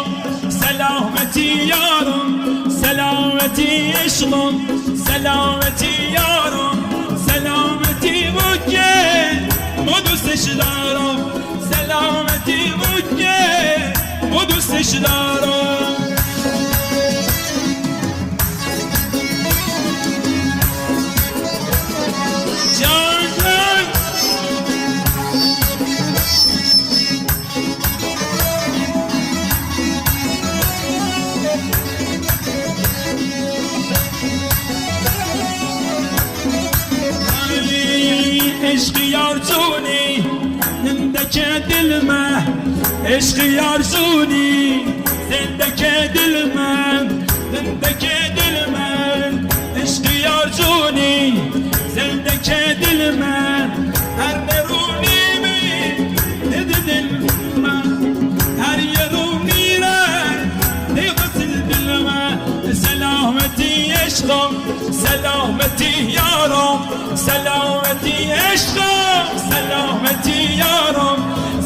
عشقم سلامتی یارم سلامتی عشقم سلامتی یارم سلامتی مکه ما دوستش دارم سلامتی مکه ما دوستش دارم جان جان عشق یار جونی زندگی دل من عشق یار جونی زندگی دل من زندگی دل من عشق یار جونی زندگی دل من هر درونی می دل من هر یرونی را دیغسل دل من سلامتی عشقم سلامتی یارم سلامتی عشقم سلامتی یارم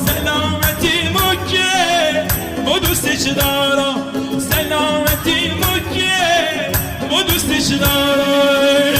سلامتی مکه ما دوستش دارم سلامتی مکه ما دوستش دارم